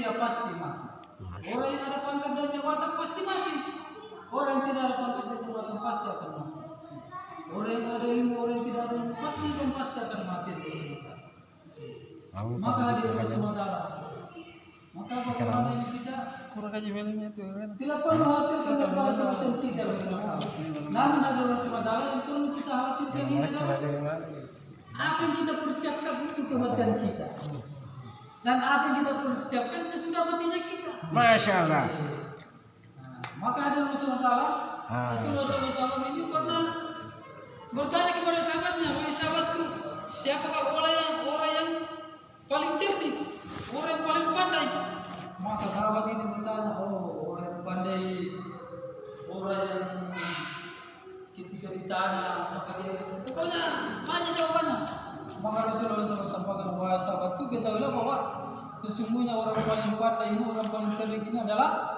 dia pasti mati. Orang yang ada pangkat dan jabatan pasti mati. Orang yang tidak ada pangkat dan jabatan pasti akan mati. Orang yang ada ilmu, orang yang tidak ada ilmu pasti akan mati dari sebentar. Maka hadir SWT. Maka bagaimana ini kita kurang aja filmnya itu kan. tidak perlu khawatirkan kepada kematian kita SWT. Namun ada SWT yang perlu kita khawatirkan ini adalah apa yang kita persiapkan untuk kematian kita. Dan apa yang kita persiapkan sesudah matinya kita. Masya Allah. Maka ada Rasulullah SAW ini pernah bertanya kepada sahabatnya, wahai sahabatku, siapakah orang yang paling cerdik, orang yang paling pandai? Maka sahabat ini bertanya, oh orang yang pandai, orang yang ketika ditanya maka dia pokoknya banyak jawabannya. Maka Rasulullah SAW sampaikan, wahai sahabatku, ketahuilah bahwa sesungguhnya orang paling pandai ini, orang paling cerdik ini adalah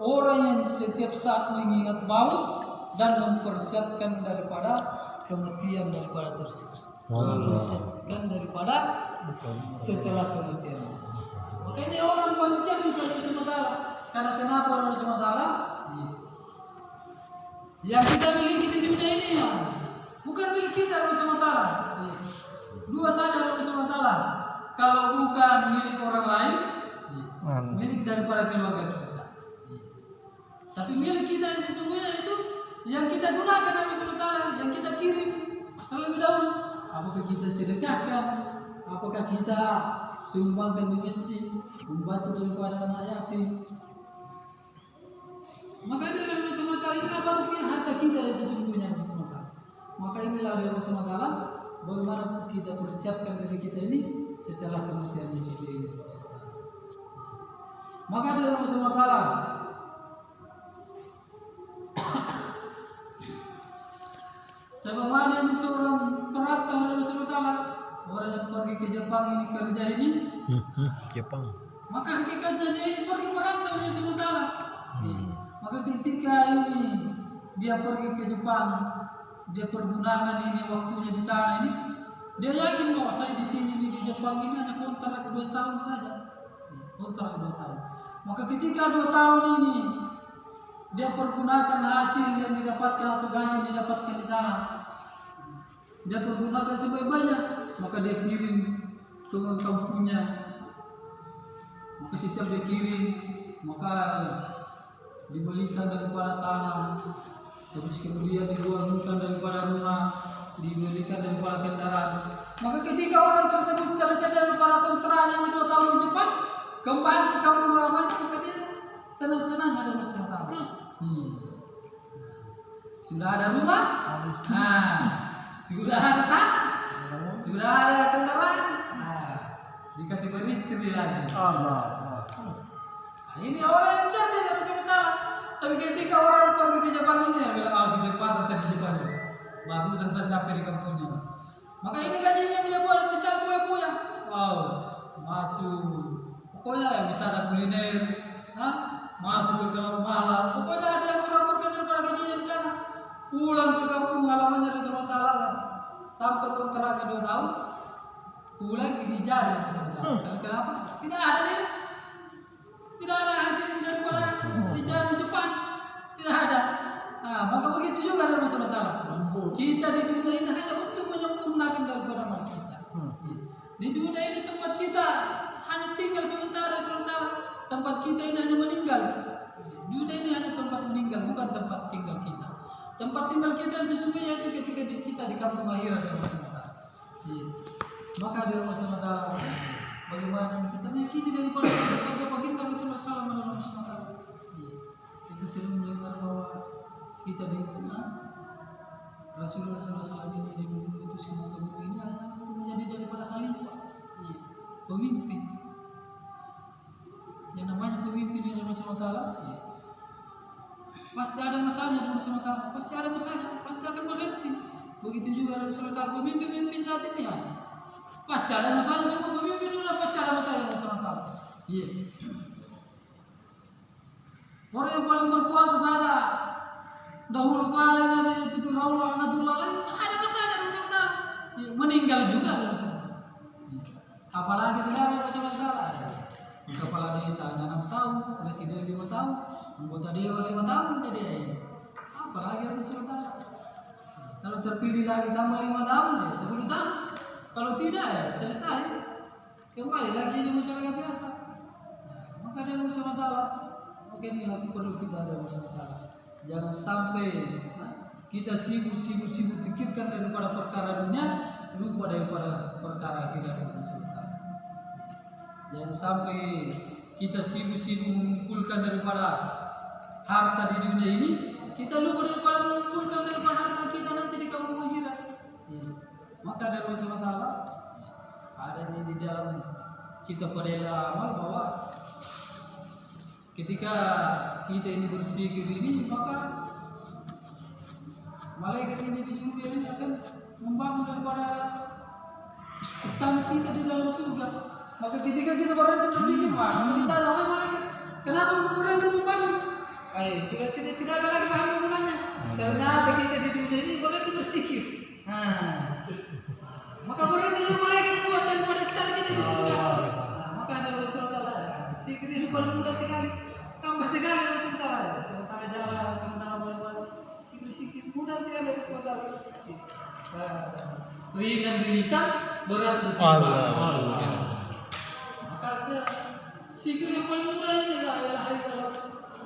orang yang setiap saat mengingat maut dan mempersiapkan daripada kematian daripada tersebut. Mempersiapkan daripada setelah kematian. Maka ini orang paling cerdik Allah SWT. Karena kenapa Allah SWT? Yang kita miliki di dunia ini bukan milik kita Allah SWT. Dua saja Allah SWT. Kalau bukan milik orang lain, milik daripada keluarga kita. Tapi milik kita yang sesungguhnya itu yang kita gunakan Allah SWT, yang kita kirim terlebih dahulu. Apakah kita sedekahkan? Apakah kita sumbangkan di masjid, membantu daripada anak yatim? Maka inilah Allah SWT, inilah baru harta kita yang sesungguhnya Allah SWT. Maka inilah Allah SWT, bagaimana kita persiapkan diri kita ini setelah kematian kita ini. Maka Allah SWT sebagaimana ini seorang perantau dari SWT, orang yang pergi ke Jepang ini kerja ini, Jepang. maka hakikatnya dia ini pergi merantau dari SWT. Maka ketika ini dia pergi ke Jepang, dia pergunakan ini waktunya di sana ini, dia yakin bahwa saya di sini di Jepang ini hanya kontrak 2 tahun saja, kontrak 2 tahun. Maka ketika 2 tahun ini dia pergunakan hasil yang didapatkan atau gaji yang didapatkan di sana, dia pergunakan sebaik-baiknya, maka dia kirim ke kampungnya. Maka setiap dia kirim, maka dibelikan daripada tanah, terus kemudian dibuangkan daripada rumah, dibelikan daripada kendaraan. Maka ketika orang tersebut selesai daripada kontraknya ini 2 tahun di Jepang, kembali ke kampung halamannya, maka dia senang-senang ada masalah. Sudah ada rumah, sudah ada tanah, sudah ada kendaraan, dikasih beristri lagi. Ini orang yang cerdik dari sementara. Tapi ketika orang pergi ke Jepang ini, dia bilang, kesempatan saya di Jepang, bagusan saya sampai di kampungnya. Maka ini gajinya dia buat misal kue-kue, masuk, pokoknya bisa ada kuliner, masuk ke dalam malam, pokoknya ada yang melaporkan daripada gajinya di sana. Pulang ke kampung halamannya di sementara sampai kontraknya 2 tahun, pulang gigi jari di sementara. Kenapa? Tidak ada nih, tidak ada hasil daripada di Jepang, tidak ada. Maka begitu juga dalam sementara. Kita di dunia ini hanya untuk menyempurnakan daripada mati kita. Di dunia ini tempat kita hanya tinggal sementara. Tempat kita ini hanya meninggal. Dunia ini hanya tempat meninggal, bukan tempat tinggal kita. Tempat tinggal kita yang sesungguhnya itu ketika kita di kampung akhirat dalam sementara. Maka di rumah sementara, bagaimana kita meyakini daripada sabda baginda Rasulullah SAW. Kita sering mendengar bahwa kita di Rasulullah SAW ini diutus ke bumi ini hanya untuk menjadi daripada khalifah, pemimpin. Yang namanya pemimpin di dalam sementara, pasti ada masanya dalam sementara, pasti ada masanya, pasti akan berhenti. Begitu juga dalam sementara pemimpin saat ini pasti ada masanya sama pemimpin dulu, pasti ada masanya dalam sementara. Orang yang paling berkuasa saja dahulu kala ini ada itu Firaun Anadullah lain, ada masanya dalam sementara. Meninggal juga dalam sementara. Apalagi sekarang dalam sementara. kepala desa hanya 6 tahun, presiden 5 tahun, anggota dewan 5 tahun jadi apalagi harus sementara. Kalau terpilih lagi tambah 5 tahun ya 10 tahun. Kalau tidak ya selesai. Kembali lagi di masyarakat biasa. Maka dari Allah SWT, maka inilah perlu kita dari Allah SWT. Jangan sampai kita sibuk pikirkan daripada perkara dunia, lupa daripada perkara akhirat Allah SWT. Jangan sampai kita sibuk mengumpulkan daripada harta di dunia ini, kita lupa daripada mengumpulkan daripada harta kita nanti di kampung akhirat. Maka dari Allah SWT ada di dalam kita pada amal bahwa ketika kita ini berzikir ini, maka malaikat ini di surga ini akan membangun daripada istana kita di dalam surga. Maka ketika kita berhenti berzikir, maka kita tahu malaikat, kenapa berhenti membangun? Sudah tidak ada lagi bahan bangunannya. Ternyata kita di dunia ini berhenti berzikir. Maka berhenti malaikat buat daripada istana kita di surga. Maka ada Rasulullah. Zikir itu paling mudah sekali. Tambah sekali Rasulullah. Sementara jalan, sementara berbuat. Zikir mudah sekali Rasulullah. Ringan di lisan, berat di timbangan. Maka zikir yang paling mudah ini la ilaha illallah.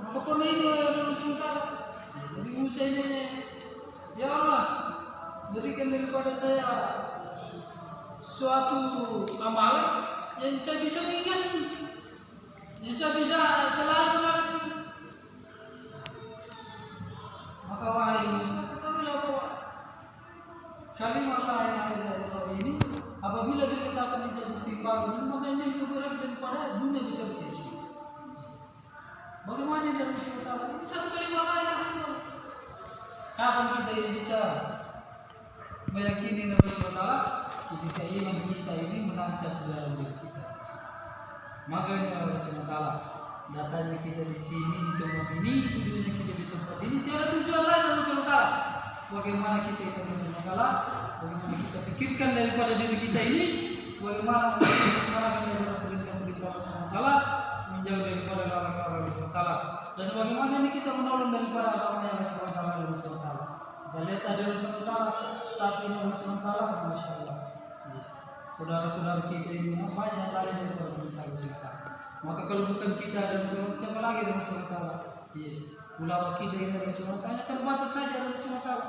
Maka pernah ini Rasulullah. Jadi usahanya, ya Allah, berikan daripada saya suatu amalan yang saya bisa mengingat, yang saya bisa selalu mengalami. Maka wahai Musa, ketahuilah bahwa kalimat la ilaha illallah ini apabila diletakkan di satu timbangan ini, maka ini lebih berat daripada dunia bisa berisi. Bagaimana dia bisa bertahan? Ini satu kalimat la ilaha illallah. Kapan kita ini bisa meyakini Nabi SAW? Ketika iman kita ini menancap di dalam diri kita. Maka ini Allah SWT, datanya kita di sini, di tempat ini, tujuannya kita di tempat ini, tiada tujuan lain Allah SWT. Bagaimana kita itu Allah SWT, bagaimana kita pikirkan daripada diri kita ini, bagaimana kita melaksanakan daripada perintah-perintah Allah SWT, menjauh daripada larangan Allah SWT, dan bagaimana ini kita menolong daripada apa yang Allah SWT. Kita lihat ada Allah SWT, saat ini Allah SWT, Masya Allah. Saudara-saudara kita ini banyak lain daripada perintah kita. Maka kalau bukan kita dan Rasulullah, siapa lagi dengan Rasulullah? Ulama kita ini dan Rasulullah hanya terbatas saja dengan Rasulullah.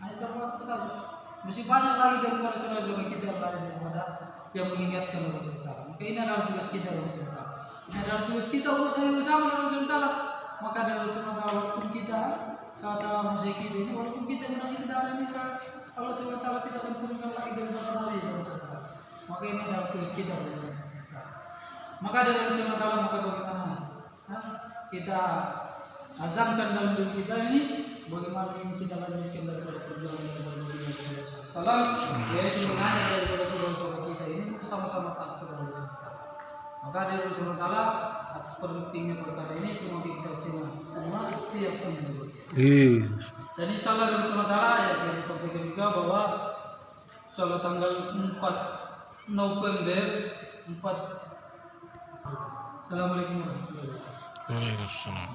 Hanya terbatas saja. Masih banyak lagi daripada saudara-saudara kita yang lain daripada yang mengingatkan Rasulullah. Maka ini adalah tugas kita Rasulullah. Ini adalah tugas kita untuk dari bersama dengan Rasulullah. Maka dari Rasulullah walaupun kita kata manusia kita ini, walaupun kita menangis darah ini, Allah SWT tidak akan turunkan lagi daripada Nabi SAW. Maka ini adalah tugas kita bersama. Maka dari Allah SWT, maka bagaimana kita azamkan dalam diri kita ini, bagaimana ini kita lanjutkan daripada perjuangan daripada Nabi SAW, yaitu mengajar daripada saudara-saudara kita ini sama-sama taat kepada Allah SWT. Maka dari Allah SWT, atas pentingnya perkara ini semua kita semua siap menyambut. Dan insya Allah dari SWT ya kita disampaikan juga bahwa insya tanggal 4 November 4. Assalamualaikum warahmatullahi wabarakatuh. Waalaikumsalam.